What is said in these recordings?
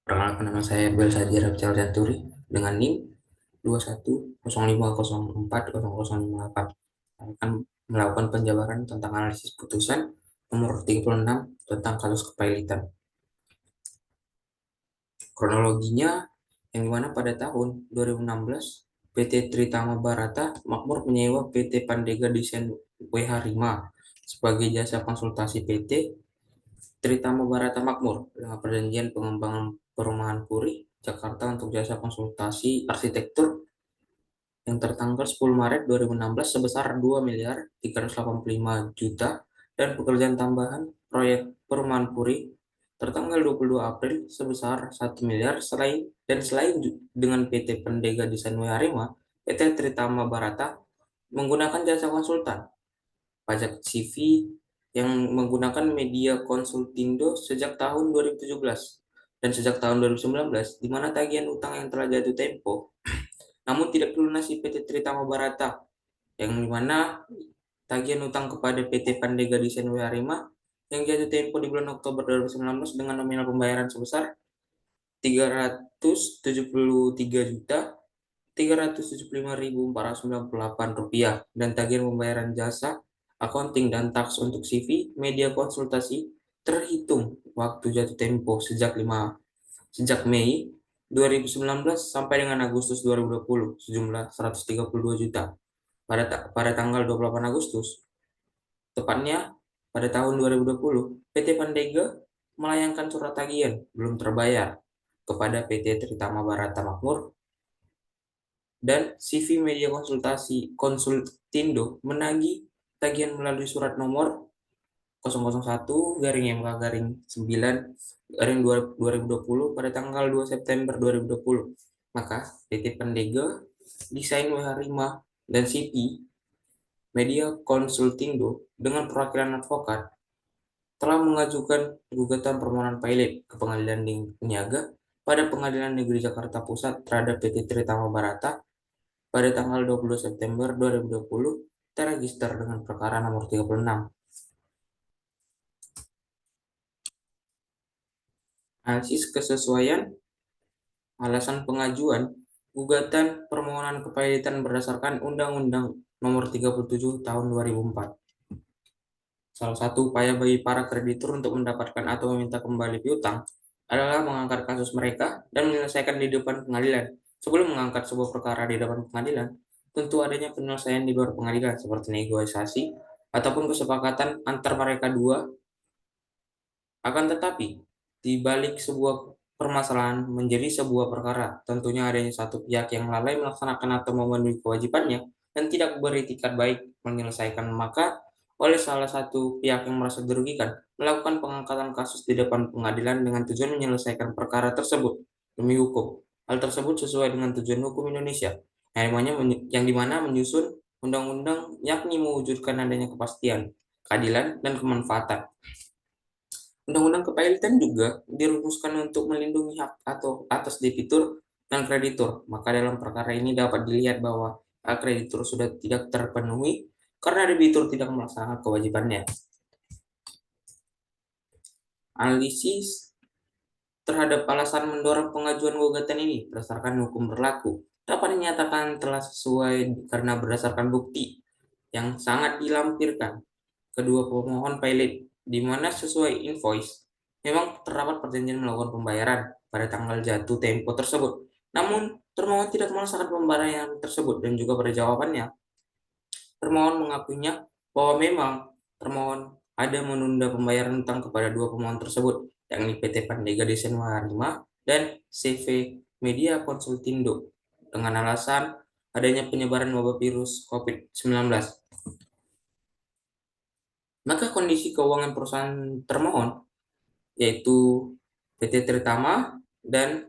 Perkenalkan, nama saya Belsa Rapcal Janturi dengan NIM 2105040058. Akan melakukan penjabaran tentang analisis putusan nomor 36 tentang kasus kepailitan. Kronologinya yang dimana pada tahun 2016 PT Tritama Barata Makmur menyewa PT Pandega Desain WH5 sebagai jasa konsultasi PT Tritama Barata Makmur dengan perjanjian pengembangan perumahan Puri, Jakarta untuk jasa konsultasi arsitektur yang tertanggal 10 Maret 2016 sebesar 2.385 juta dan pekerjaan tambahan proyek perumahan Puri tertanggal 22 April sebesar 1 miliar selain dengan PT Pendega Desain Arema, PT Tritama Barata menggunakan jasa konsultan pajak CV yang menggunakan media Konsultindo sejak tahun 2017 dan sejak tahun 2019, di mana tagihan utang yang telah jatuh tempo namun tidak dilunasi PT Tritama Barata, yang dimana tagihan utang kepada PT Pandega Desain Arema yang jatuh tempo di bulan Oktober 2019 dengan nominal pembayaran sebesar 373.375.498 rupiah dan tagihan pembayaran jasa accounting dan taks untuk CV media konsultasi terhitung waktu jatuh tempo sejak Mei 2019 sampai dengan Agustus 2020 sejumlah 132 juta. Pada tanggal 28 Agustus, tepatnya pada tahun 2020, PT Pandega melayangkan surat tagihan belum terbayar kepada PT Tritama Barata Makmur dan CV Media Konsultindo menagih tagihan melalui surat nomor 001-MK-9-2020 pada tanggal 2 September 2020. Maka PT Pendega Desain WH5 dan CP Media Konsultindo dengan perwakilan advokat telah mengajukan gugatan permohonan pilot ke Pengadilan Niaga pada Pengadilan Negeri Jakarta Pusat terhadap PT Tritama Barata pada tanggal 20 September 2020 terregister dengan perkara nomor 36. Analisis kesesuaian alasan pengajuan gugatan permohonan kepailitan berdasarkan Undang-Undang Nomor 37 Tahun 2004. Salah satu upaya bagi para kreditur untuk mendapatkan atau meminta kembali piutang adalah mengangkat kasus mereka dan menyelesaikan di depan pengadilan. Sebelum mengangkat sebuah perkara di depan pengadilan, tentu adanya penyelesaian di luar pengadilan seperti negosiasi ataupun kesepakatan antar mereka dua. Akan tetapi, di balik sebuah permasalahan menjadi sebuah perkara, tentunya adanya satu pihak yang lalai melaksanakan atau memenuhi kewajibannya dan tidak beritikat baik menyelesaikan, maka oleh salah satu pihak yang merasa dirugikan melakukan pengangkatan kasus di depan pengadilan dengan tujuan menyelesaikan perkara tersebut demi hukum. Hal tersebut sesuai dengan tujuan hukum Indonesia, yang dimana menyusun undang-undang yakni mewujudkan adanya kepastian, keadilan, dan kemanfaatan. Undang-undang kepailitan juga dirumuskan untuk melindungi hak atau atas debitur dan kreditur. Maka dalam perkara ini dapat dilihat bahwa hak kreditur sudah tidak terpenuhi karena debitur tidak melaksanakan kewajibannya. Analisis terhadap alasan mendorong pengajuan gugatan ini berdasarkan hukum berlaku dapat dinyatakan telah sesuai karena berdasarkan bukti yang sangat dilampirkan kedua pemohon pilot, di mana sesuai invoice memang terdapat perjanjian melakukan pembayaran pada tanggal jatuh tempo tersebut. Namun, termohon tidak melaksanakan pembayaran tersebut dan juga pada jawabannya, termohon mengakuinya bahwa memang termohon ada menunda pembayaran utang kepada dua pemohon tersebut, yakni PT Pandega Desain 5 dan CV Media Konsultindo dengan alasan adanya penyebaran wabah virus COVID-19. Maka kondisi keuangan perusahaan termohon, yaitu PT Tritama, dan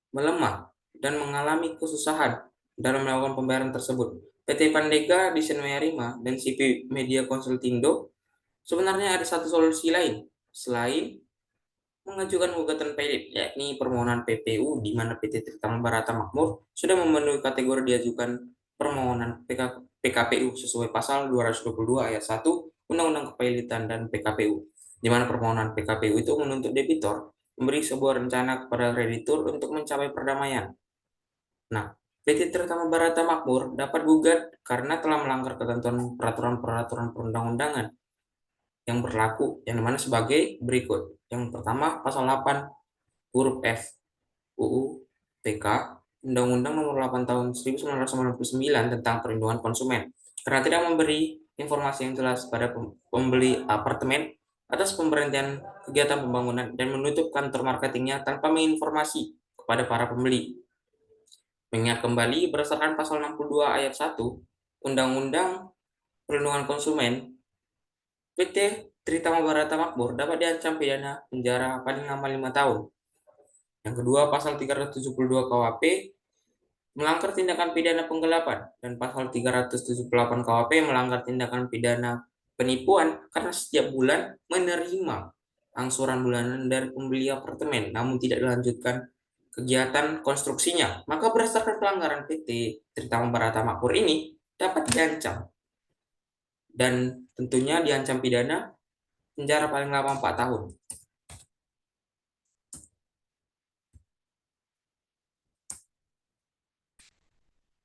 melemah dan mengalami kesusahan dalam melakukan pembayaran tersebut. PT Pandega Desain 5 dan CP Media Konsultindo sebenarnya ada satu solusi lain selain mengajukan gugatan pilot, yakni permohonan PPU, di mana PT Tritama Barata Makmur sudah memenuhi kategori diajukan permohonan PKPU sesuai pasal 222 ayat 1 Undang-Undang Kepailitan dan PKPU, di mana permohonan PKPU itu menuntut debitor memberi sebuah rencana kepada kreditur untuk mencapai perdamaian. Nah, PT Tritama Barata Makmur dapat gugat karena telah melanggar ketentuan peraturan-peraturan perundang-undangan yang berlaku, yang dimana sebagai berikut. Yang pertama, pasal 8 huruf F UU PK Undang-Undang Nomor 8 Tahun 1999 tentang Perlindungan Konsumen, karena tidak memberi informasi yang jelas pada pembeli apartemen atas pemberhentian kegiatan pembangunan dan menutup kantor marketingnya tanpa menginformasi kepada para pembeli. Mengingat kembali berdasarkan pasal 62 ayat 1 Undang-Undang Perlindungan Konsumen, PT Tritama Barata Makmur dapat diancam pidana penjara paling lama 5 tahun. Yang kedua, pasal 372 KUHP melanggar tindakan pidana penggelapan, dan pasal 378 KUHP melanggar tindakan pidana penipuan karena setiap bulan menerima angsuran bulanan dari pembeli apartemen namun tidak dilanjutkan kegiatan konstruksinya. Maka berdasarkan pelanggaran PT Tritama Barata Makmur ini dapat diancam, dan tentunya diancam pidana penjara paling lama 4 tahun.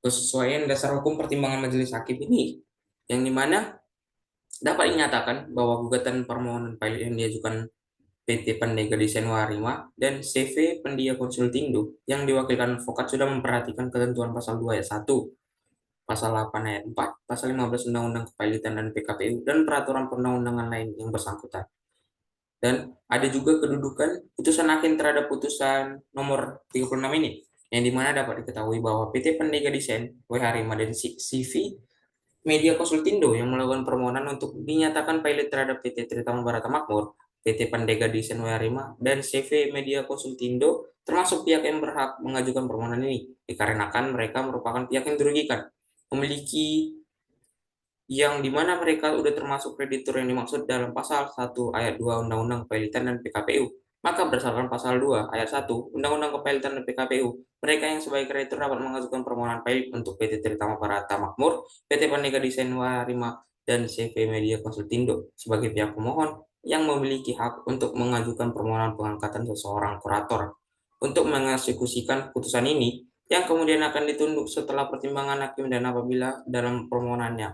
Kesesuaian dasar hukum pertimbangan majelis hakim ini, yang dimana dapat dinyatakan bahwa gugatan permohonan pilot yang diajukan PT Pandega Desain Warima dan CV Pendia Konsultindo yang diwakilkan advokat sudah memperhatikan ketentuan pasal 2 ayat 1, pasal 8 ayat 4, pasal 15 Undang-Undang Kepailitan dan PKPU, dan peraturan perundang-undangan lain yang bersangkutan. Dan ada juga kedudukan putusan hakim terhadap putusan nomor 36 ini, yang dimana dapat diketahui bahwa PT Pandega Desain Warima dan CV Media Konsultindo yang melakukan permohonan untuk dinyatakan pilot terhadap PT Tritama Barata Makmur, PT Pandega Desain Warima, dan CV Media Konsultindo termasuk pihak yang berhak mengajukan permohonan ini, dikarenakan mereka merupakan pihak yang dirugikan, memiliki yang dimana mereka sudah termasuk kreditur yang dimaksud dalam pasal 1 ayat 2 Undang-Undang Kepailitan dan PKPU. Maka berdasarkan pasal 2 ayat 1 Undang-Undang Kepailitan dan PKPU, mereka yang sebagai kreditur dapat mengajukan permohonan pailit untuk PT Tritama Barata Makmur, PT Pandega Desain Warima, dan CV Media Konsultindo sebagai pihak pemohon yang memiliki hak untuk mengajukan permohonan pengangkatan seseorang kurator untuk mengeksekusikan putusan ini, yang kemudian akan ditunduk setelah pertimbangan hakim, dan apabila dalam permohonannya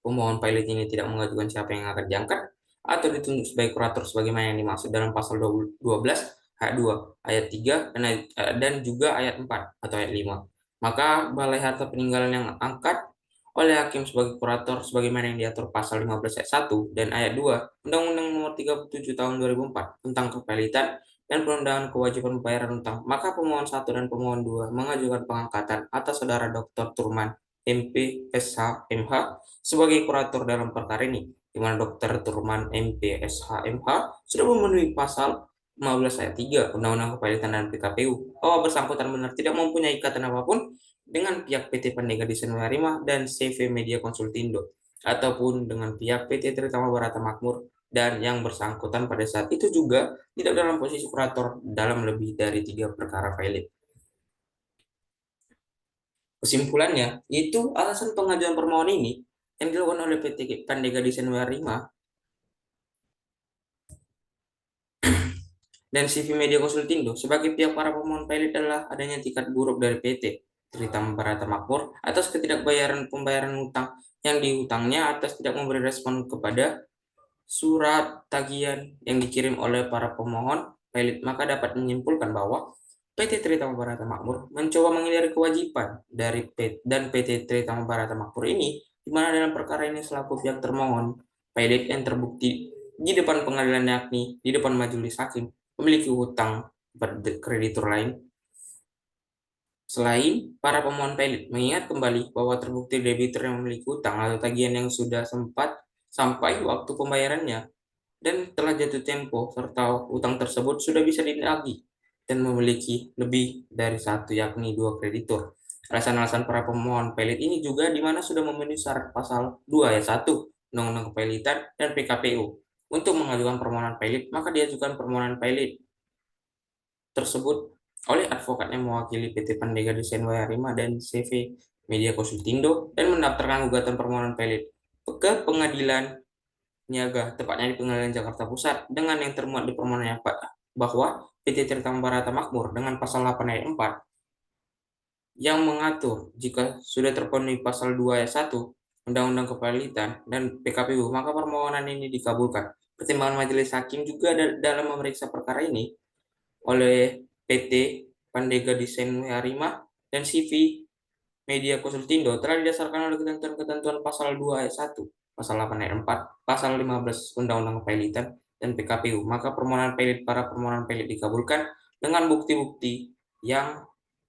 pemohon pilot ini tidak mengajukan siapa yang akan diangkat atau ditunjuk sebagai kurator sebagaimana yang dimaksud dalam pasal 12 ayat 2, ayat 3, dan juga ayat 4 atau ayat 5. Maka balai harta peninggalan yang angkat oleh hakim sebagai kurator sebagaimana yang diatur pasal 15 ayat 1 dan ayat 2 Undang-Undang Nomor 37 Tahun 2004 tentang kepelitan dan perundangan kewajiban pembayaran utang, maka pemohon 1 dan pemohon 2 mengajukan pengangkatan atas saudara Dr. Turman MP SH MH sebagai kurator dalam perkara ini, di mana Dr. Turman MP SH MH sudah memenuhi pasal 15 ayat 3 Undang-Undang Kepailitan dan PKPU bahwa bersangkutan benar tidak mempunyai ikatan apapun dengan pihak PT Pandega Desain Warima dan CV Media Konsultindo ataupun dengan pihak PT Tritama Barata Makmur, dan yang bersangkutan pada saat itu juga tidak dalam posisi kurator dalam lebih dari 3 perkara pilot. Kesimpulannya, itu alasan pengajuan permohonan ini yang dilakukan oleh PT Pandega Desain Warima dan CV Media Konsultindo sebagai pihak para pemohon pilot adalah adanya tingkat buruk dari PT Tritama Barata Makmur atas ketidakbayaran pembayaran utang yang dihutangnya atas tidak memberi respon kepada surat tagihan yang dikirim oleh para pemohon pilot. Maka dapat menyimpulkan bahwa PT Tritama Barata Makmur mencoba menghindari kewajiban dari PT Tritama Barata Makmur ini, di mana dalam perkara ini selaku pihak termohon pilot yang terbukti di depan pengadilan, yakni di depan majelis hakim, memiliki hutang pada kreditur lain selain para pemohon pilot, mengingat kembali bahwa terbukti debitur yang memiliki hutang atau tagihan yang sudah sempat sampai waktu pembayarannya dan telah jatuh tempo, serta hutang tersebut sudah bisa dinagih dan memiliki lebih dari satu, yakni 2 kreditur. Alasan-alasan para pemohon pilot ini juga di mana sudah memenuhi syarat pasal 2 ayat 1 Undang-Undang Kepailitan dan PKPU untuk mengajukan permohonan pilot, maka diajukan permohonan pilot tersebut oleh advokat yang mewakili PT Pandega Desain Warima dan CV Media Konsultindo dan mendaftarkan gugatan permohonan pilot ke Pengadilan Niaga, tepatnya di Pengadilan Jakarta Pusat, dengan yang termuat di permohonannya bahwa PT Tirta Barata Makmur dengan pasal 8 ayat 4 yang mengatur jika sudah terpenuhi pasal 2 ayat 1 Undang-Undang Kepalitan dan PKPU, maka permohonan ini dikabulkan. Pertimbangan majelis hakim juga dalam memeriksa perkara ini oleh PT Pandega Desain Harima dan CV Media Konsultindo telah didasarkan oleh ketentuan-ketentuan pasal 2 ayat 1, pasal 8 ayat 4, pasal 15 Undang-Undang Kepalitan dan PKPU. Maka para permohonan pelit dikabulkan dengan bukti-bukti yang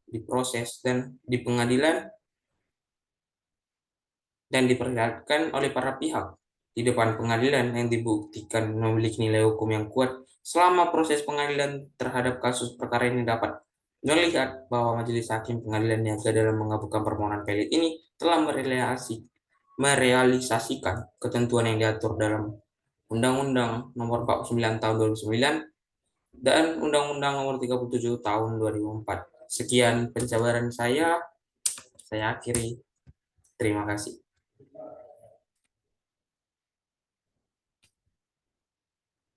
diproses dan di pengadilan dan diperlihatkan oleh para pihak di depan pengadilan yang dibuktikan memiliki nilai hukum yang kuat. Selama proses pengadilan terhadap kasus perkara ini dapat melihat bahwa majelis hakim pengadilan niaga dalam mengabulkan permohonan pelit ini telah merealisasikan ketentuan yang diatur dalam Undang-Undang Nomor 49 Tahun 2009 dan Undang-Undang Nomor 37 Tahun 2004. Sekian penjabaran saya akhiri. Terima kasih.